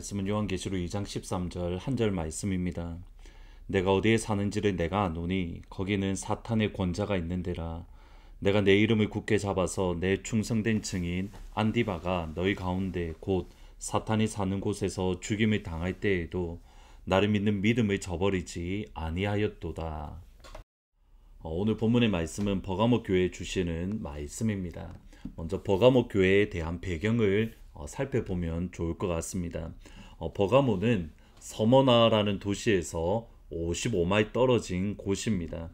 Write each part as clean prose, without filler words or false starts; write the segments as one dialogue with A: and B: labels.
A: 말씀은 요한계시록 2장 13절 한 절 말씀입니다. 내가 어디에 사는지를 내가 아노니 거기는 사탄의 권자가 있는데라. 내가 내 이름을 굳게 잡아서 내 충성된 증인 안디바가 너희 가운데 곧 사탄이 사는 곳에서 죽임을 당할 때에도 나를 믿는 믿음을 저버리지 아니하였도다. 오늘 본문의 말씀은 버가모 교회에 주시는 말씀입니다. 먼저 버가모 교회에 대한 배경을 살펴보면 좋을 것 같습니다. 버가모는 서머나라는 도시에서 55마일 떨어진 곳입니다.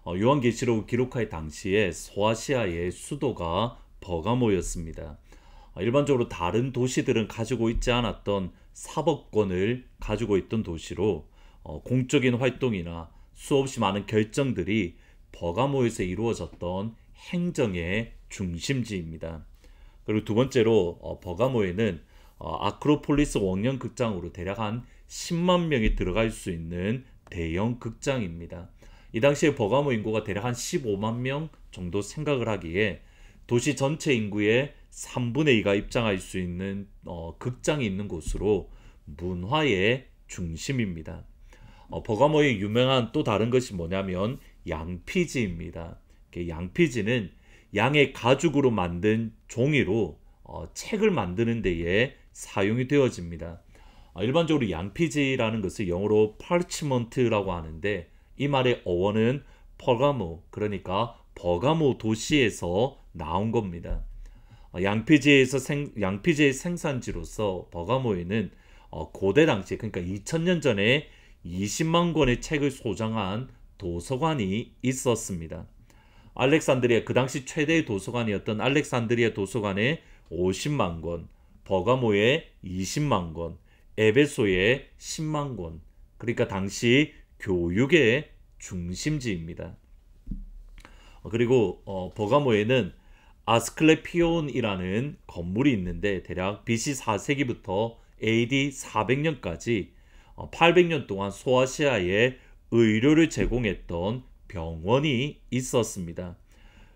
A: 요한계시록 기록할 당시에 소아시아의 수도가 버가모였습니다. 일반적으로 다른 도시들은 가지고 있지 않았던 사법권을 가지고 있던 도시로 공적인 활동이나 수없이 많은 결정들이 버가모에서 이루어졌던 행정의 중심지입니다. 그리고 두 번째로 버가모에는 아크로폴리스 원형극장으로 대략 한 10만 명이 들어갈 수 있는 대형 극장입니다. 이 당시에 버가모 인구가 대략 한 15만 명 정도 생각을 하기에 도시 전체 인구의 3분의 2가 입장할 수 있는 극장이 있는 곳으로 문화의 중심입니다. 버가모의 유명한 또 다른 것이 뭐냐면 양피지입니다. 양피지는 양의 가죽으로 만든 종이로 책을 만드는 데에 사용이 되어집니다. 일반적으로 양피지라는 것을 영어로 parchment라고 하는데 이 말의 어원은 퍼가모, 그러니까 버가모 도시에서 나온 겁니다. 양피지의 생산지로서 버가모에는 고대 당시, 그러니까 2000년 전에 20만 권의 책을 소장한 도서관이 있었습니다. 알렉산드리아, 그 당시 최대의 도서관이었던 알렉산드리아 도서관에 50만 권, 버가모에 20만 권, 에베소에 10만 권, 그러니까 당시 교육의 중심지입니다. 그리고 버가모에는 아스클레피온이라는 건물이 있는데 대략 BC 4세기부터 AD 400년까지 800년 동안 소아시아에 의료를 제공했던 병원이 있었습니다.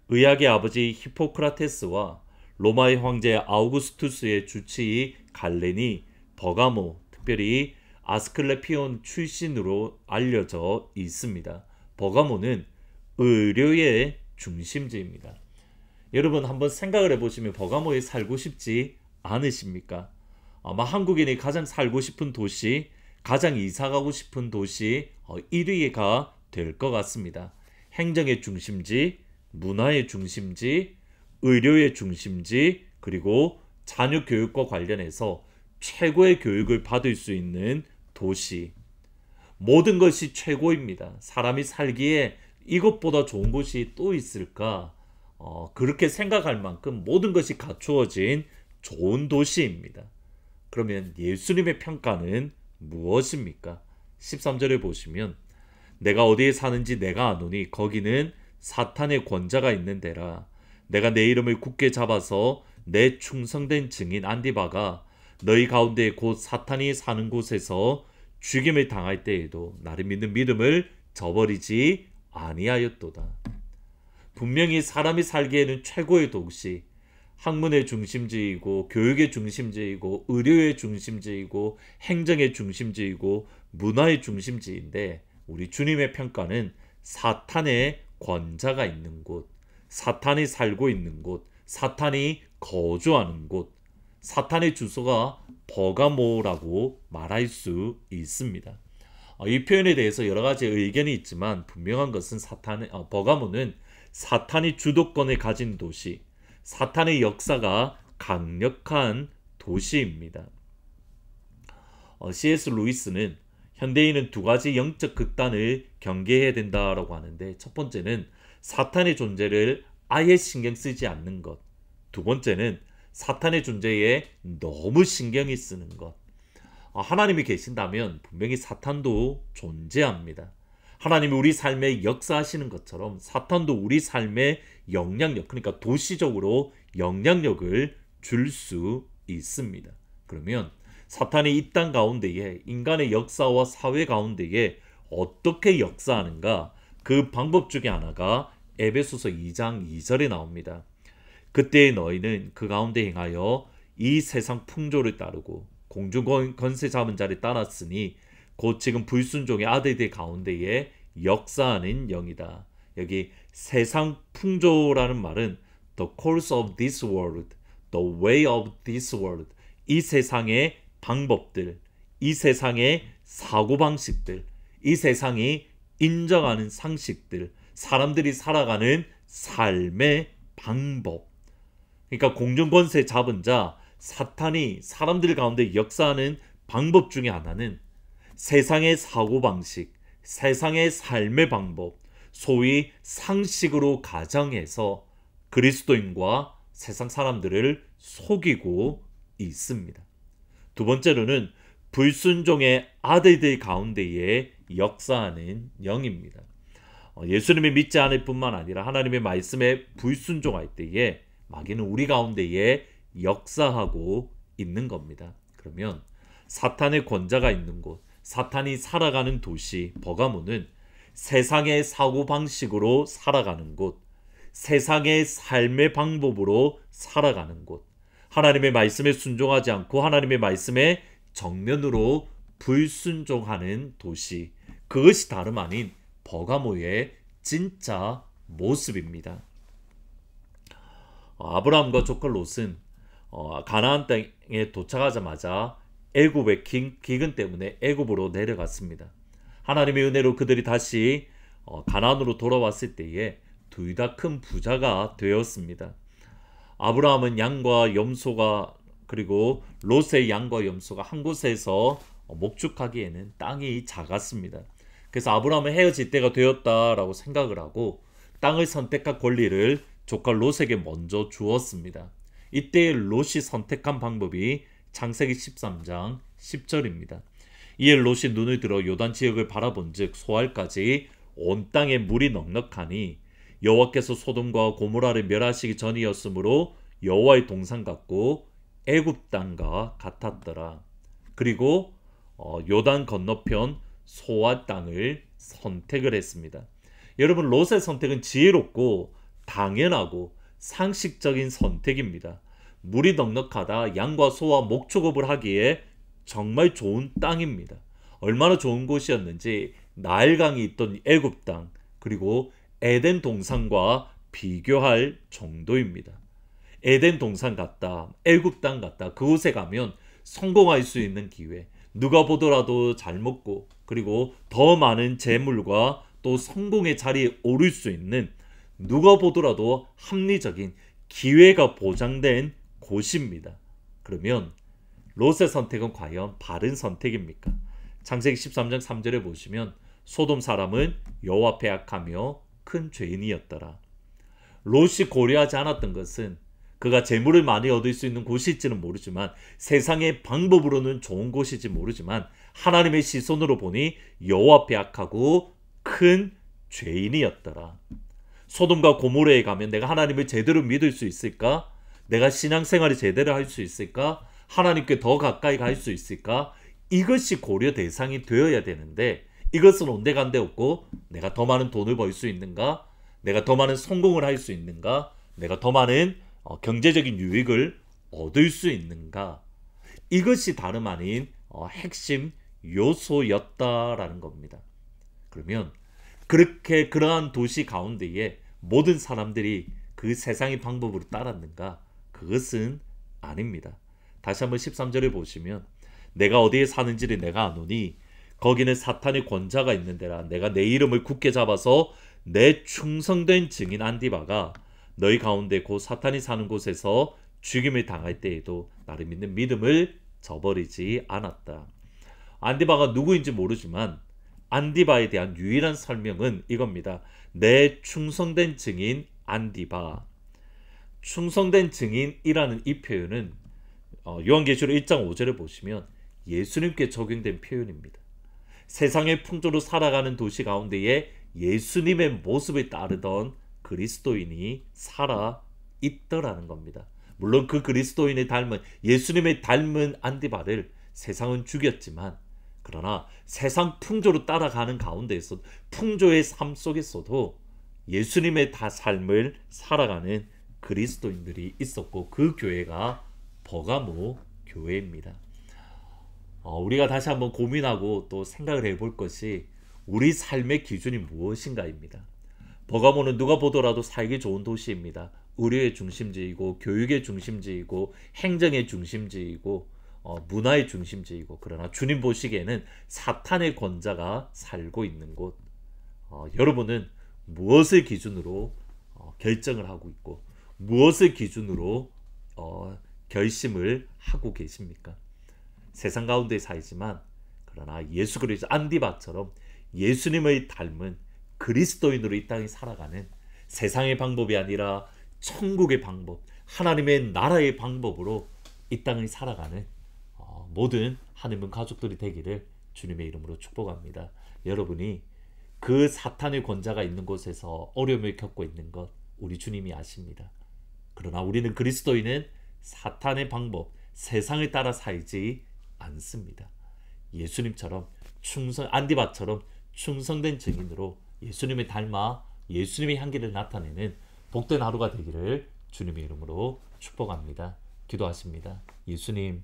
A: 의학의 아버지 히포크라테스와 로마의 황제 아우구스투스의 주치의 갈렌이 버가모, 특별히 아스클레피온 출신으로 알려져 있습니다. 버가모는 의료의 중심지입니다. 여러분 한번 생각을 해보시면 버가모에 살고 싶지 않으십니까? 아마 한국인이 가장 살고 싶은 도시, 가장 이사가고 싶은 도시 1위가 될 것 같습니다. 행정의 중심지, 문화의 중심지, 의료의 중심지, 그리고 자녀 교육과 관련해서 최고의 교육을 받을 수 있는 도시. 모든 것이 최고입니다. 사람이 살기에 이것보다 좋은 곳이 또 있을까? 그렇게 생각할 만큼 모든 것이 갖추어진 좋은 도시입니다. 그러면 예수님의 평가는 무엇입니까? 13절에 보시면 내가 어디에 사는지 내가 아노니 거기는 사탄의 권자가 있는 데라. 내가 내 이름을 굳게 잡아서 내 충성된 증인 안디바가 너희 가운데 곧 사탄이 사는 곳에서 죽임을 당할 때에도 나를 믿는 믿음을 저버리지 아니하였도다. 분명히 사람이 살기에는 최고의 도시, 학문의 중심지이고 교육의 중심지이고 의료의 중심지이고 행정의 중심지이고 문화의 중심지인데 우리 주님의 평가는 사탄의 권자가 있는 곳, 사탄이 살고 있는 곳, 사탄이 거주하는 곳, 사탄의 주소가 버가모라고 말할 수 있습니다. 이 표현에 대해서 여러 가지 의견이 있지만 분명한 것은 버가모는 사탄이 주도권을 가진 도시, 사탄의 역사가 강력한 도시입니다. C.S. 루이스는 현대인은 두 가지 영적 극단을 경계해야 된다라고 하는데 첫 번째는 사탄의 존재를 아예 신경 쓰지 않는 것, 두 번째는 사탄의 존재에 너무 신경이 쓰는 것. 하나님이 계신다면 분명히 사탄도 존재합니다. 하나님이 우리 삶에 역사하시는 것처럼 사탄도 우리 삶에 영향력, 그러니까 도시적으로 영향력을 줄 수 있습니다. 그러면 사탄이 이 땅 가운데에 인간의 역사와 사회 가운데에 어떻게 역사하는가, 그 방법 중에 하나가 에베소서 2장 2절에 나옵니다. 그때의 너희는 그 가운데 행하여 이 세상 풍조를 따르고 공중 권세 잡은 자를 따랐으니 곧 지금 불순종의 아들들 가운데에 역사하는 영이다. 여기 세상 풍조라는 말은 the course of this world, the way of this world, 이 세상의 방법들, 이 세상의 사고방식들, 이 세상이 인정하는 상식들, 사람들이 살아가는 삶의 방법. 그러니까 공중권세 잡은 자, 사탄이 사람들 가운데 역사하는 방법 중에 하나는 세상의 사고방식, 세상의 삶의 방법, 소위 상식으로 가정해서 그리스도인과 세상 사람들을 속이고 있습니다. 두 번째로는 불순종의 아들들 가운데에 역사하는 영입니다. 예수님을 믿지 않을 뿐만 아니라 하나님의 말씀에 불순종할 때에 마귀는 우리 가운데에 역사하고 있는 겁니다. 그러면 사탄의 권자가 있는 곳, 사탄이 살아가는 도시 버가모는 세상의 사고방식으로 살아가는 곳, 세상의 삶의 방법으로 살아가는 곳, 하나님의 말씀에 순종하지 않고 하나님의 말씀에 정면으로 불순종하는 도시, 그것이 다름 아닌 버가모의 진짜 모습입니다. 아브라함과 조카 롯은 가나안 땅에 도착하자마자 애굽의 기근 때문에 애굽으로 내려갔습니다. 하나님의 은혜로 그들이 다시 가나안으로 돌아왔을 때에 둘 다 큰 부자가 되었습니다. 아브라함은 양과 염소가 그리고 롯의 양과 염소가 한 곳에서 목축하기에는 땅이 작았습니다. 그래서 아브라함은 헤어질 때가 되었다라고 생각을 하고 땅을 선택할 권리를 조카 롯에게 먼저 주었습니다. 이때 롯이 선택한 방법이 창세기 13장 10절입니다. 이에 롯이 눈을 들어 요단 지역을 바라본즉 소알까지 온 땅에 물이 넉넉하니 여호와께서 소돔과 고모라를 멸하시기 전이었으므로 여호와의 동산 같고 애굽 땅과 같았더라. 그리고 요단 건너편 소알 땅을 선택을 했습니다. 여러분, 롯의 선택은 지혜롭고 당연하고 상식적인 선택입니다. 물이 넉넉하다, 양과 소와 목축업을 하기에 정말 좋은 땅입니다. 얼마나 좋은 곳이었는지 나일강이 있던 애굽 땅, 그리고 에덴 동산과 비교할 정도입니다. 에덴 동산 같다, 애굽 땅 같다, 그곳에 가면 성공할 수 있는 기회, 누가 보더라도 잘 먹고 그리고 더 많은 재물과 또 성공의 자리에 오를 수 있는, 누가 보더라도 합리적인 기회가 보장된 곳입니다. 그러면 롯의 선택은 과연 바른 선택입니까? 창세기 13장 3절에 보시면 소돔 사람은 여호와 앞에 악하며 큰 죄인이었더라. 롯이 고려하지 않았던 것은 그가 재물을 많이 얻을 수 있는 곳일지는 모르지만, 세상의 방법으로는 좋은 곳일지 모르지만 하나님의 시선으로 보니 여호와 앞에 악하고 큰 죄인이었더라. 소돔과 고모라에 가면 내가 하나님을 제대로 믿을 수 있을까? 내가 신앙생활을 제대로 할 수 있을까? 하나님께 더 가까이 갈 수 있을까? 이것이 고려 대상이 되어야 되는데, 이것은 온데간데 없고 내가 더 많은 돈을 벌 수 있는가? 내가 더 많은 성공을 할 수 있는가? 내가 더 많은 경제적인 유익을 얻을 수 있는가? 이것이 다름 아닌 핵심 요소였다라는 겁니다. 그러면 그러한 도시 가운데에 모든 사람들이 그 세상의 방법으로 따랐는가? 그것은 아닙니다. 다시 한번 13절에 보시면 내가 어디에 사는지를 내가 아노니 거기는 사탄의 권자가 있는 데라. 내가 내 이름을 굳게 잡아서 내 충성된 증인 안디바가 너희 가운데 곧 사탄이 사는 곳에서 죽임을 당할 때에도 나를 믿는 믿음을 저버리지 않았다. 안디바가 누구인지 모르지만 안디바에 대한 유일한 설명은 이겁니다. 내 충성된 증인 안디바. 충성된 증인이라는 이 표현은 요한계시록 1장 5절에 보시면 예수님께 적용된 표현입니다. 세상의 풍조로 살아가는 도시 가운데에 예수님의 모습을 따르던 그리스도인이 살아 있더라는 겁니다. 물론 그 그리스도인을 닮은, 예수님을 닮은 안디바를 세상은 죽였지만, 그러나 세상 풍조로 따라가는 가운데에서 풍조의 삶 속에서도 예수님의 삶을 살아가는 그리스도인들이 있었고, 그 교회가 버가모 교회입니다. 우리가 다시 한번 고민하고 또 생각을 해볼 것이 우리 삶의 기준이 무엇인가입니다. 버가모는 누가 보더라도 살기 좋은 도시입니다. 의료의 중심지이고 교육의 중심지이고 행정의 중심지이고 문화의 중심지이고, 그러나 주님 보시기에는 사탄의 권자가 살고 있는 곳. 여러분은 무엇을 기준으로 결정을 하고 있고 무엇을 기준으로 결심을 하고 계십니까? 세상 가운데 살지만 그러나 예수 그리스도 안디바처럼 예수님의 닮은 그리스도인으로 이 땅에 살아가는, 세상의 방법이 아니라 천국의 방법, 하나님의 나라의 방법으로 이 땅을 살아가는 모든 하나님의 가족들이 되기를 주님의 이름으로 축복합니다. 여러분이 그 사탄의 권자가 있는 곳에서 어려움을 겪고 있는 것 우리 주님이 아십니다. 그러나 우리는 그리스도인은 사탄의 방법, 세상을 따라 살지 않습니다. 예수님처럼 안디바처럼 충성된 증인으로 예수님을 닮아 예수님의 향기를 나타내는 복된 하루가 되기를 주님의 이름으로 축복합니다. 기도하십니다. 예수님,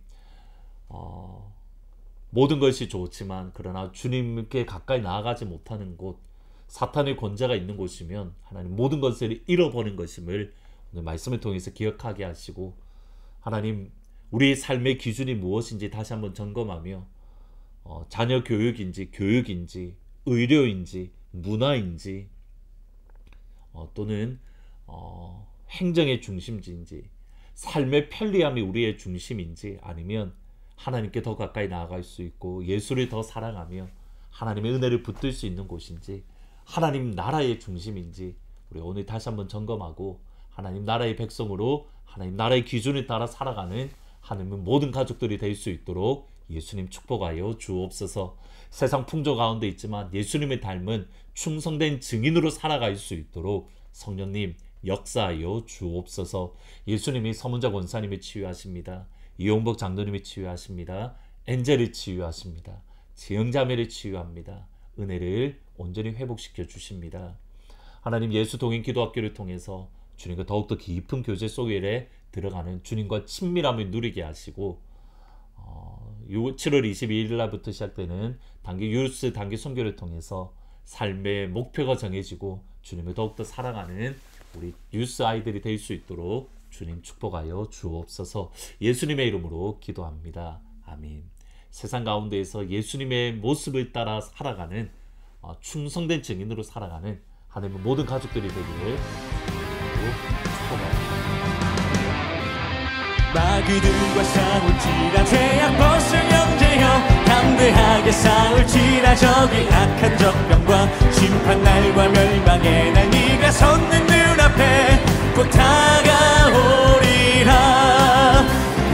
A: 모든 것이 좋지만 그러나 주님께 가까이 나아가지 못하는 곳, 사탄의 권자가 있는 곳이면 하나님 모든 것을 잃어버린 것임을 오늘 말씀을 통해서 기억하게 하시고, 하나님 우리의 삶의 기준이 무엇인지 다시 한번 점검하며 자녀 교육인지 의료인지 문화인지 또는 행정의 중심지인지, 삶의 편리함이 우리의 중심인지, 아니면 하나님께 더 가까이 나아갈 수 있고 예수를 더 사랑하며 하나님의 은혜를 붙들 수 있는 곳인지, 하나님 나라의 중심인지 우리 오늘 다시 한번 점검하고 하나님 나라의 백성으로 하나님 나라의 기준에 따라 살아가는 하나님의 모든 가족들이 될 수 있도록 예수님 축복하여 주옵소서. 세상 풍조 가운데 있지만 예수님을 닮은 충성된 증인으로 살아갈 수 있도록 성령님 역사하여 주옵소서. 예수님이 서문자 권사님이 치유하십니다. 이용복 장로님이 치유하십니다. 엔젤이 치유하십니다. 지영자매를 치유합니다. 은혜를 온전히 회복시켜 주십니다. 하나님 예수 동행 기도학교를 통해서 주님과 더욱더 깊은 교제 속에 들어가는 주님과 친밀함을 누리게 하시고 7월 22일 날부터 시작되는 유스 단기 선교를 통해서 삶의 목표가 정해지고 주님을 더욱더 사랑하는 우리 유스 아이들이 될 수 있도록 주님 축복하여 주옵소서. 예수님의 이름으로 기도합니다. 아멘. 세상 가운데에서 예수님의 모습을 따라 살아가는 충성된 증인으로 살아가는 하나님의 모든 가족들이 되기를 축복합니다.
B: 마귀들과 싸울지라 죄악 벗을 형제여, 담대하게 싸울지라 적이 악한 적병과 심판날과 멸망의 날 네가 섰는 눈앞에 곧 다가오리라.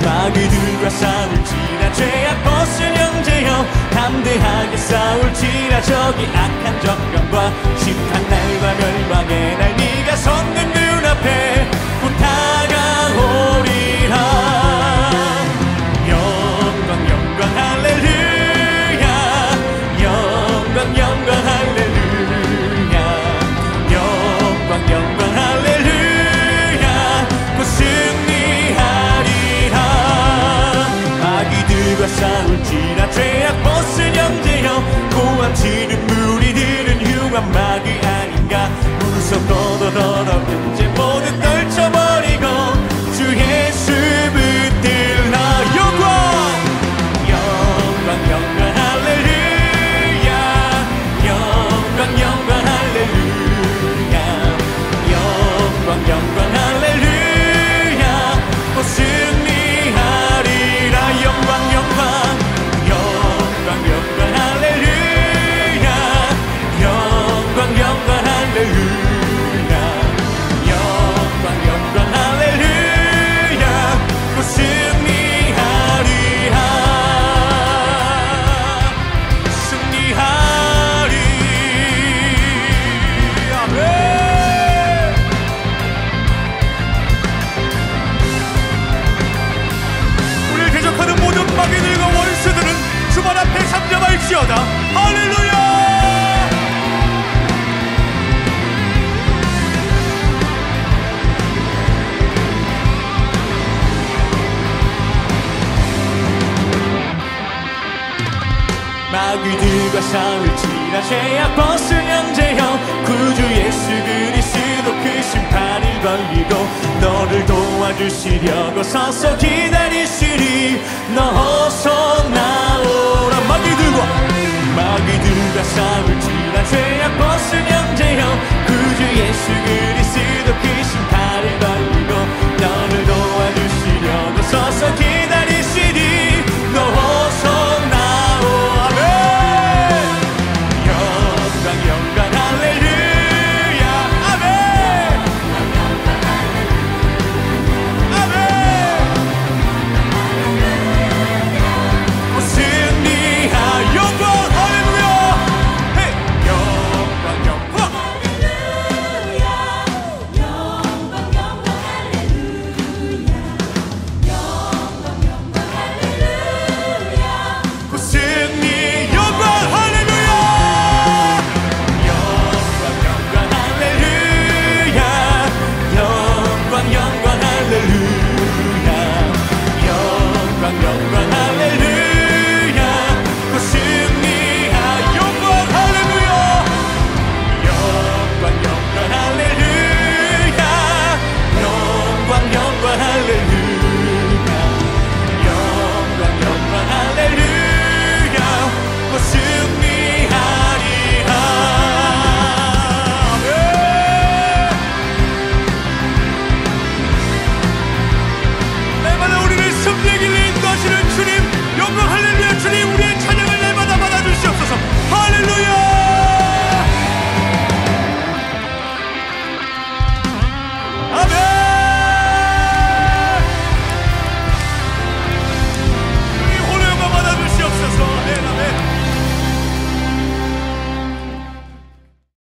B: 마귀들과 싸울지라 죄악 벗을 형제여, 담대하게 싸울지라 적이 악한 적병과 심판날과 멸망의 날 네가 섰는 눈앞에 곧 다가오리라. 영광 영광 할렐루야, 영광 영광 할렐루야, 영광 영광 할렐루야. 곧 승리하리라. 마귀들과 싸울지라 죄악 벗을 형제여, 고함치는 무리들은 흉한 마귀 아닌가. 무섭고도 더럽은 싸울지라 죄악 벗은 형제여 구주 예수 그리스도 그 심판을 걸리고 너를 도와주시려고 서서 기다리시리 너 어서 나오라 마귀들과 싸울지라 죄악 벗은 형제여